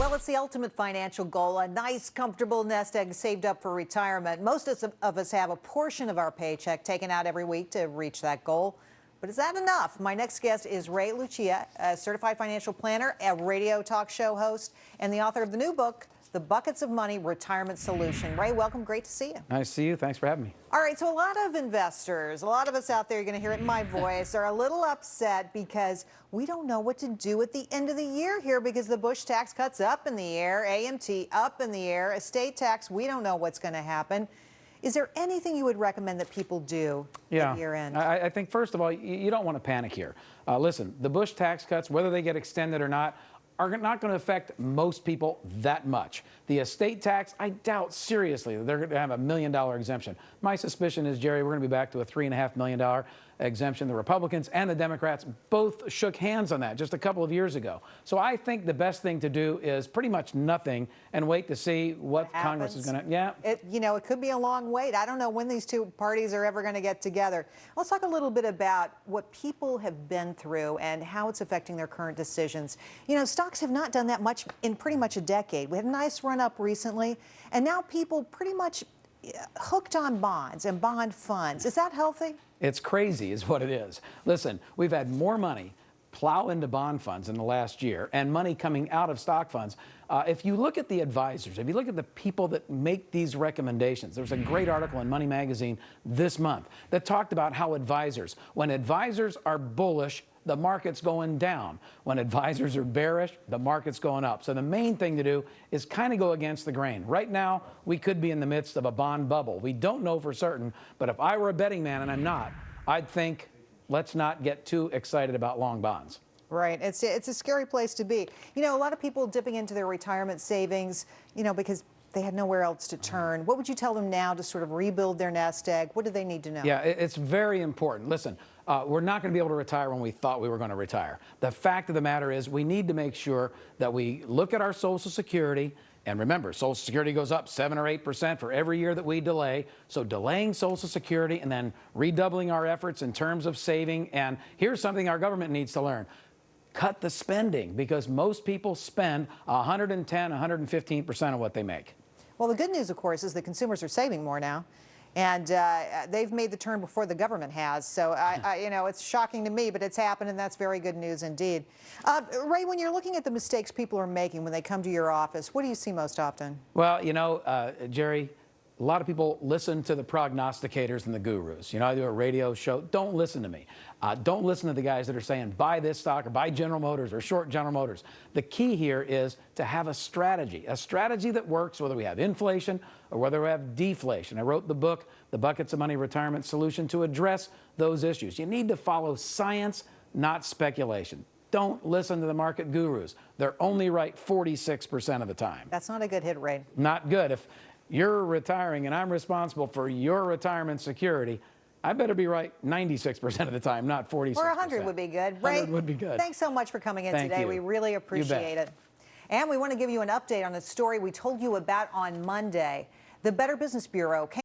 Well, it's the ultimate financial goal, a nice, comfortable nest egg saved up for retirement. Most of us have a portion of our paycheck taken out every week to reach that goal. But is that enough? My next guest is Lucia, a certified financial planner, a radio talk show host, and the author of the new book, The Buckets of Money Retirement Solution. Ray, welcome. Great to see you. Nice to see you. Thanks for having me. All right, so a lot of investors, a lot of us out there, you're going to hear it in my voice, are a little upset because we don't know what to do at the end of the year here because the Bush tax cuts up in the air, AMT up in the air, estate tax, we don't know what's going to happen. Is there anything you would recommend that people do at year end? I think, first of all, you don't want to panic here. Listen, the Bush tax cuts, whether they get extended or not, are not going to affect most people that much. The estate tax, I doubt seriously that they're going to have $1 million exemption. My suspicion is, Gerri, we're going to be back to a $3.5 million exemption. The Republicans and the Democrats both shook hands on that just a couple of years ago. So I think the best thing to do is pretty much nothing and wait to see what Congress is going to, it could be a long wait. I don't know when these two parties are ever going to get together. Let's talk a little bit about what people have been through and how it's affecting their current decisions. You know, stocks have not done that much in pretty much a decade. We had a nice run up recently, and now people pretty much hooked on bonds and bond funds. Is that healthy? It's crazy is what it is. Listen, we've had more money plow into bond funds in the last year and money coming out of stock funds. If you look at the advisors, if you look at the people that make these recommendations, there's a great article in Money Magazine this month that talked about how when advisors are bullish, the market's going down. When advisors are bearish, the market's going up. So the main thing to do is kind of go against the grain. Right now, we could be in the midst of a bond bubble. We don't know for certain, but if I were a betting man, and I'm not, I'd think, let's not get too excited about long bonds. Right. It's a scary place to be. You know, a lot of people dipping into their retirement savings, you know, because they had nowhere else to turn. What would you tell them now to sort of rebuild their nest egg? What do they need to know? Yeah, it's very important. Listen, we're not going to be able to retire when we thought we were going to retire. The fact of the matter is we need to make sure that we look at our Social Security. And remember, Social Security goes up 7 or 8% for every year that we delay. So delaying Social Security and then redoubling our efforts in terms of saving. And here's something our government needs to learn. Cut the spending, because most people spend 110, 115% of what they make. Well, the good news, of course, is that consumers are saving more now. And they've made the turn before the government has. So, you know, it's shocking to me, but it's happened, and that's very good news indeed. Ray, when you're looking at the mistakes people are making when they come to your office, what do you see most often? Well, you know, Gerri, a lot of people listen to the prognosticators and the gurus. You know, I do a radio show. Don't listen to me. Don't listen to the guys that are saying buy this stock or buy General Motors or short General Motors. The key here is to have a strategy that works whether we have inflation or whether we have deflation. I wrote the book, The Buckets of Money Retirement Solution, to address those issues. You need to follow science, not speculation. Don't listen to the market gurus. They're only right 46% of the time. That's not a good hit, Ray. Not good. If you're retiring and I'm responsible for your retirement security, I better be right 96% of the time, not 46%. Or 100 would be good. Ray, 100 would be good. Thanks so much for coming in Thank today. you. We really appreciate it. And we want to give you an update on a story we told you about on Monday. The Better Business Bureau came